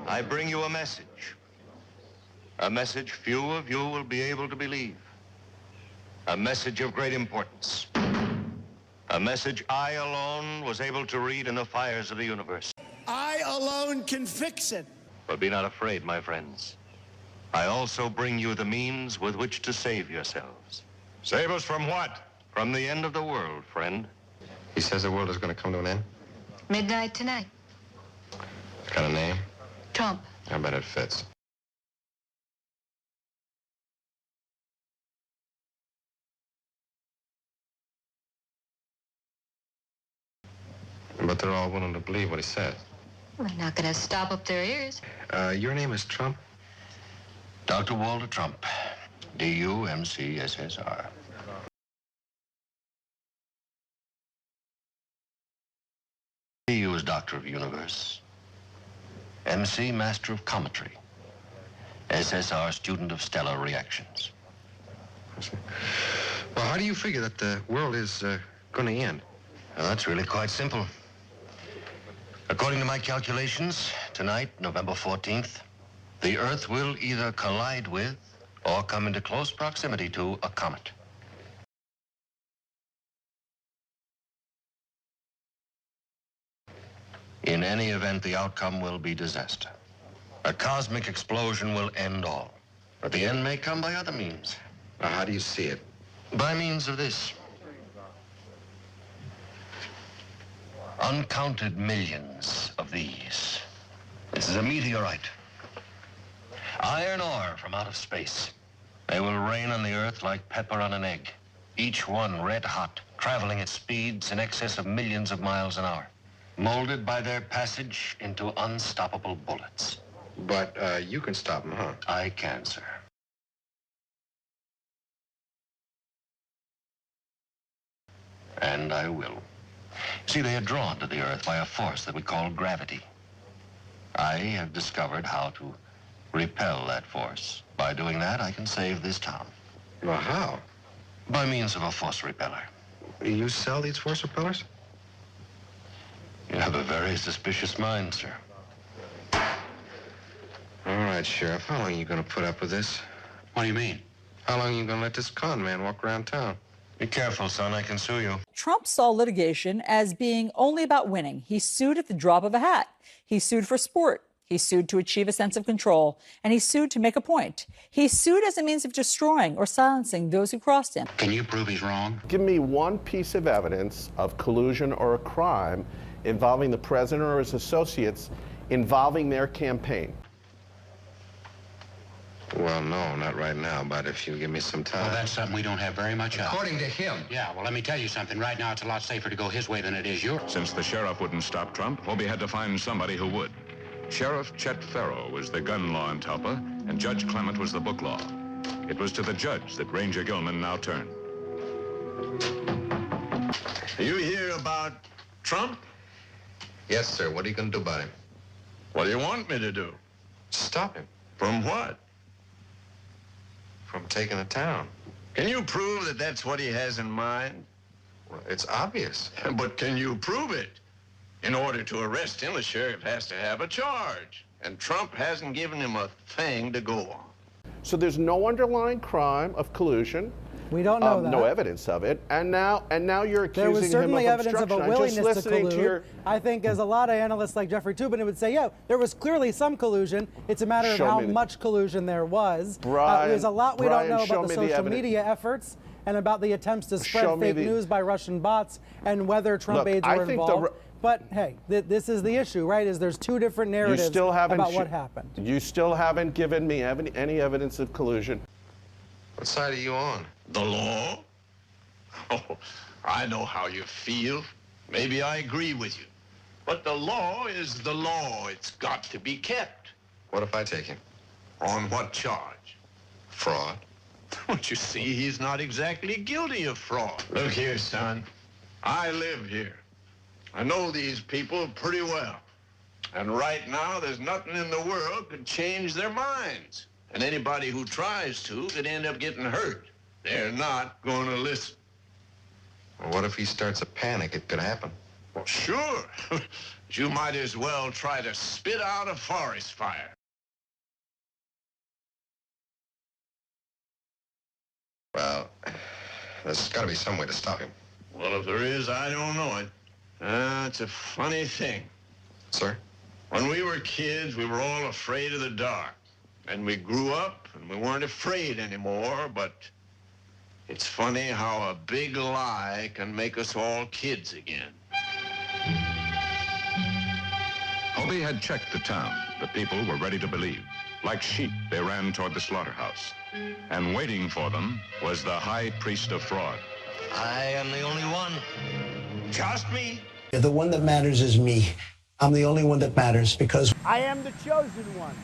I bring you a message few of you will be able to believe, a message of great importance, a message I alone was able to read in the fires of the universe. I alone can fix it. But be not afraid, my friends. I also bring you the means with which to save yourselves. Save us from what? From the end of the world, friend. He says the world is going to come to an end? Midnight tonight. It's got a name? Trump. I bet it fits. But they're all willing to believe what he says. We're not going to stop up their ears. Your name is Trump? Dr. Walter Trump, D-U-M-C-S-S-R. D-U is Doctor of Universe. M.C., Master of Cometry. S.S.R., Student of Stellar Reactions. Well, how do you figure that the world is going to end? Well, that's really quite simple. According to my calculations, tonight, November 14th, the Earth will either collide with or come into close proximity to a comet. In any event, the outcome will be disaster. A cosmic explosion will end all. But the end may come by other means. Now, how do you see it? By means of this. Uncounted millions of these. This is a meteorite. Iron ore from out of space. They will rain on the Earth like pepper on an egg. Each one red hot, traveling at speeds in excess of millions of miles an hour. Molded by their passage into unstoppable bullets. But you can stop them, huh? I can, sir. And I will. See, they are drawn to the Earth by a force that we call gravity. I have discovered how to repel that force. By doing that, I can save this town. Well, how? By means of a force repeller. You sell these force repellers? You have a very suspicious mind, sir. All right, Sheriff. How long are you going to put up with this? What do you mean? How long are you going to let this con man walk around town? Be careful, son. I can sue you. Trump saw litigation as being only about winning. He sued at the drop of a hat. He sued for sport. He sued to achieve a sense of control. And he sued to make a point. He sued as a means of destroying or silencing those who crossed him. Can you prove he's wrong? Give me one piece of evidence of collusion or a crime involving the president or his associates involving their campaign. Well, no, not right now, but if you give me some time. Well, that's something we don't have very much of. According to him. Yeah, well, let me tell you something. Right now, it's a lot safer to go his way than it is yours. Since the sheriff wouldn't stop Trump, Hobie had to find somebody who would. Sheriff Chet Farrow was the gun law in Talpa, and Judge Clement was the book law. It was to the judge that Ranger Gilman now turned. You hear about Trump? Yes, sir. What are you going to do about him? What do you want me to do? Stop him. From what? From taking the town. Can you prove that that's what he has in mind? Well, it's obvious. But can you prove it? In order to arrest him, the sheriff has to have a charge. And Trump hasn't given him a thing to go on. So there's no underlying crime of collusion. We don't know that. No evidence of it. And now you're accusing there was certainly him of evidence of a obstruction. willingness to collude. I think as a lot of analysts like Jeffrey Toobin would say, yeah, there was clearly some collusion. It's a matter of how much collusion there was. There's a lot we don't know about the social media efforts and about the attempts to spread fake news by Russian bots and whether Trump aides were involved. But hey, this is the issue, right? Is there's two different narratives about what happened. You still haven't given me any evidence of collusion. What side are you on? The law? Oh, I know how you feel. Maybe I agree with you. But the law is the law. It's got to be kept. What if I take him? On what charge? Fraud. But you see, he's not exactly guilty of fraud. Look here, son. I live here. I know these people pretty well. And right now, there's nothing in the world could change their minds. And anybody who tries to could end up getting hurt. They're not going to listen. Well, what if he starts a panic? It could happen. Well, sure. You might as well try to spit out a forest fire. Well, there's got to be some way to stop him. Well, if there is, I don't know it. It's a funny thing. Sir? When we were kids, we were all afraid of the dark. And we grew up, and we weren't afraid anymore, but it's funny how a big lie can make us all kids again. Hobie had checked the town. The people were ready to believe. Like sheep, they ran toward the slaughterhouse. And waiting for them was the high priest of fraud. I am the only one. Trust me. The one that matters is me. I'm the only one that matters because I am the chosen one.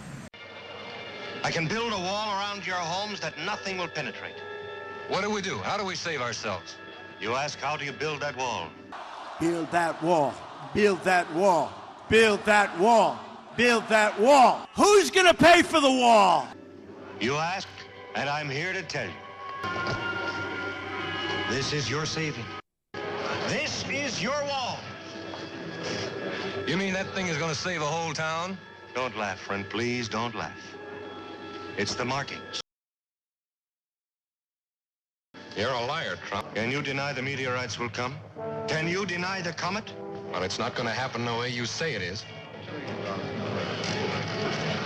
I can build a wall around your homes that nothing will penetrate. What do we do? How do we save ourselves? You ask, how do you build that wall? build that wall, build that wall, build that wall, build that wall. Who's gonna pay for the wall? You ask, and I'm here to tell you. This is your saving. This is your wall. You mean that thing is going to save a whole town? Don't laugh, friend. Please don't laugh. It's the markings. You're a liar, Trump. Can you deny the meteorites will come? Can you deny the comet? Well, it's not going to happen the way you say it is.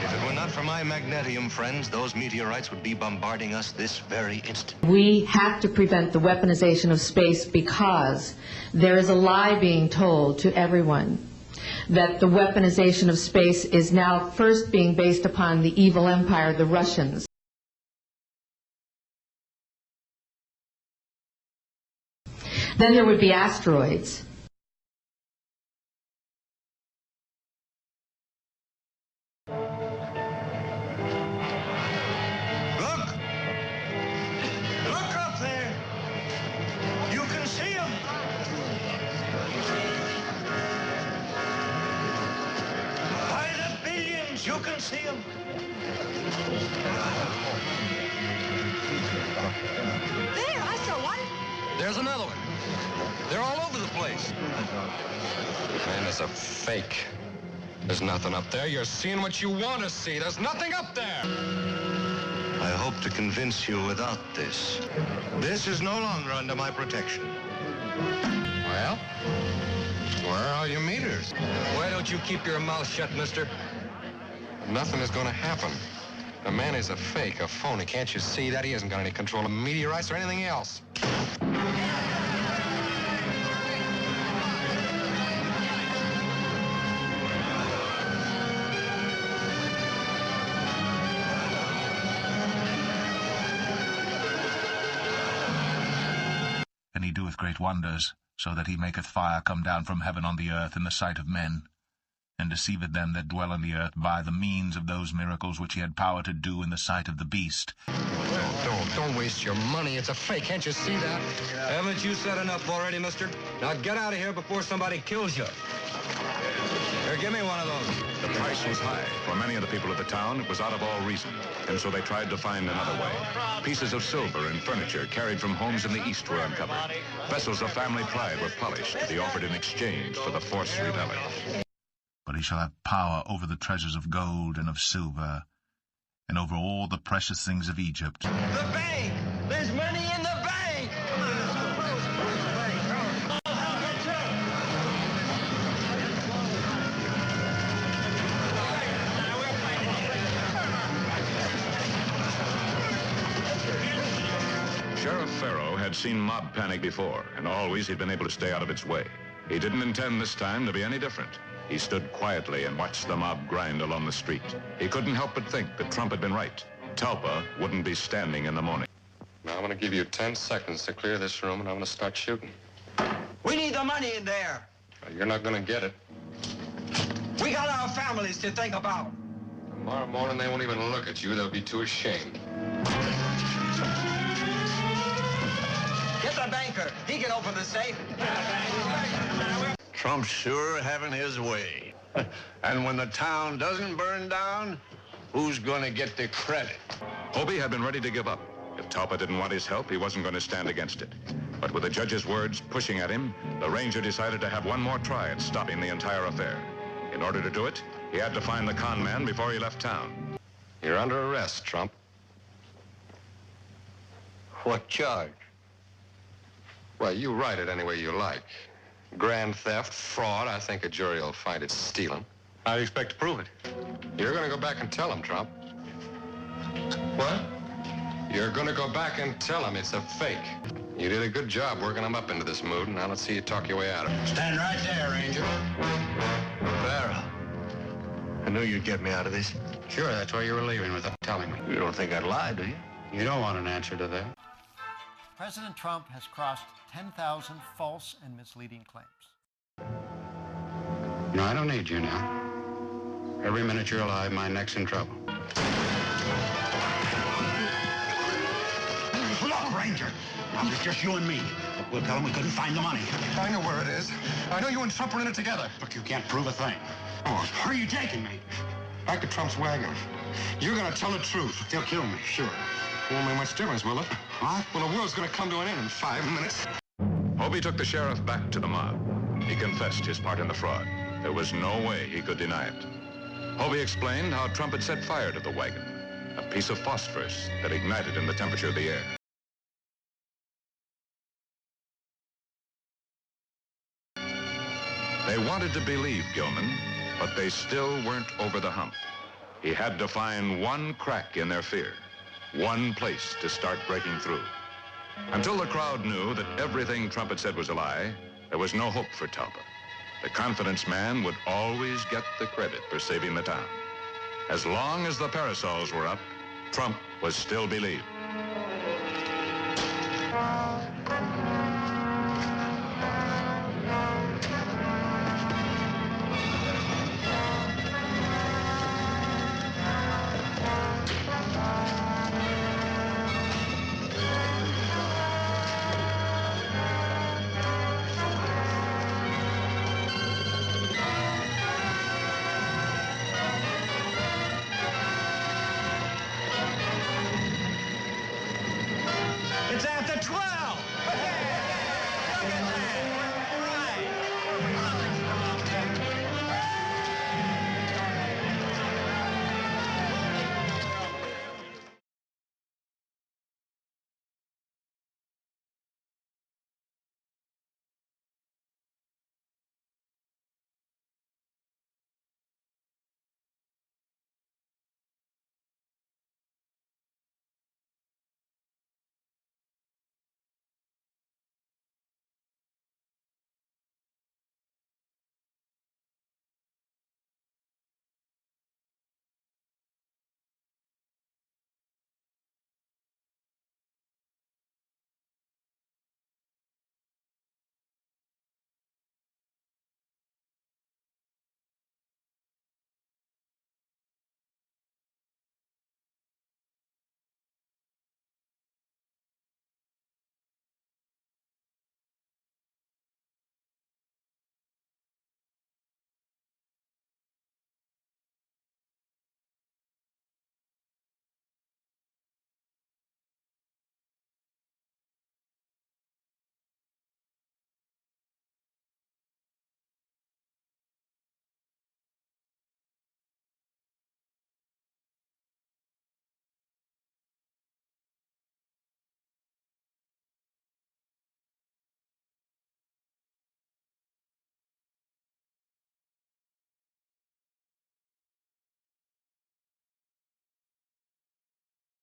If it were not for my magnetium friends, those meteorites would be bombarding us this very instant. We have to prevent the weaponization of space because there is a lie being told to everyone that the weaponization of space is now first being based upon the evil empire, the Russians. Then there would be asteroids. Look up there. You can see them. By the billions, you can see them. There, I saw one. There's another one. They're all over the place. Man, there's a fake. There's nothing up there. You're seeing what you want to see. There's nothing up there. I hope to convince you without this. This is no longer under my protection. Well, where are your meters? Why don't you keep your mouth shut, mister? Nothing is going to happen. The man is a fake, a phony. Can't you see that? He hasn't got any control of meteorites or anything else. And he doeth great wonders, so that he maketh fire come down from heaven on the earth in the sight of men, and deceiveth them that dwell on the earth by the means of those miracles which he had power to do in the sight of the beast. Don't waste your money. It's a fake. Can't you see that? Haven't you said enough already, mister? Now get out of here before somebody kills you. Here, give me one of those. The price was high. For many of the people of the town, it was out of all reason, and so they tried to find another way. Pieces of silver and furniture carried from homes in the East were uncovered. Vessels of family pride were polished to be offered in exchange for the forced rebellion. But he shall have power over the treasures of gold and of silver, and over all the precious things of Egypt. The bank! There's money in the bank! Sheriff Farrow had seen mob panic before, and always he'd been able to stay out of its way. He didn't intend this time to be any different. He stood quietly and watched the mob grind along the street. He couldn't help but think that Trump had been right. Talpa wouldn't be standing in the morning. Now, I'm going to give you 10 seconds to clear this room, and I'm going to start shooting. We need the money in there. You're not going to get it. We got our families to think about. Tomorrow morning, they won't even look at you. They'll be too ashamed. Get the banker. He can open the safe. Trump's sure having his way. And when the town doesn't burn down, who's going to get the credit? Hobie had been ready to give up. If Talpa didn't want his help, he wasn't going to stand against it. But with the judge's words pushing at him, the ranger decided to have one more try at stopping the entire affair. In order to do it, he had to find the con man before he left town. You're under arrest, Trump. What charge? Well, you write it any way you like. Grand theft, fraud, I think a jury will find it stealing. How do you expect to prove it? You're going to go back and tell him, Trump. What? You're going to go back and tell him it's a fake. You did a good job working him up into this mood. Now let's see you talk your way out of it. Stand right there, Ranger. Farrell, I knew you'd get me out of this. Sure, that's why you were leaving without telling me. You don't think I'd lie, do you? You don't want an answer to that. President Trump has crossed 10,000 false and misleading claims. No, I don't need you now. Every minute you're alive, my neck's in trouble. Look, Ranger, now it's just you and me. We'll tell them we couldn't find the money. I know where it is. I know you and Trump were in it together. Look, you can't prove a thing. Oh, where are you taking me? Back to Trump's wagon. You're going to tell the truth. They'll kill me, sure. Won't make much difference, will it? What? Well, the world's going to come to an end in 5 minutes. Hobie took the sheriff back to the mob. He confessed his part in the fraud. There was no way he could deny it. Hobie explained how Trump had set fire to the wagon, a piece of phosphorus that ignited in the temperature of the air. They wanted to believe Gilman, but they still weren't over the hump. He had to find one crack in their fear, one place to start breaking through. Until the crowd knew that everything Trump had said was a lie, there was no hope for Talpa. The confidence man would always get the credit for saving the town. As long as the parasols were up, Trump was still believed.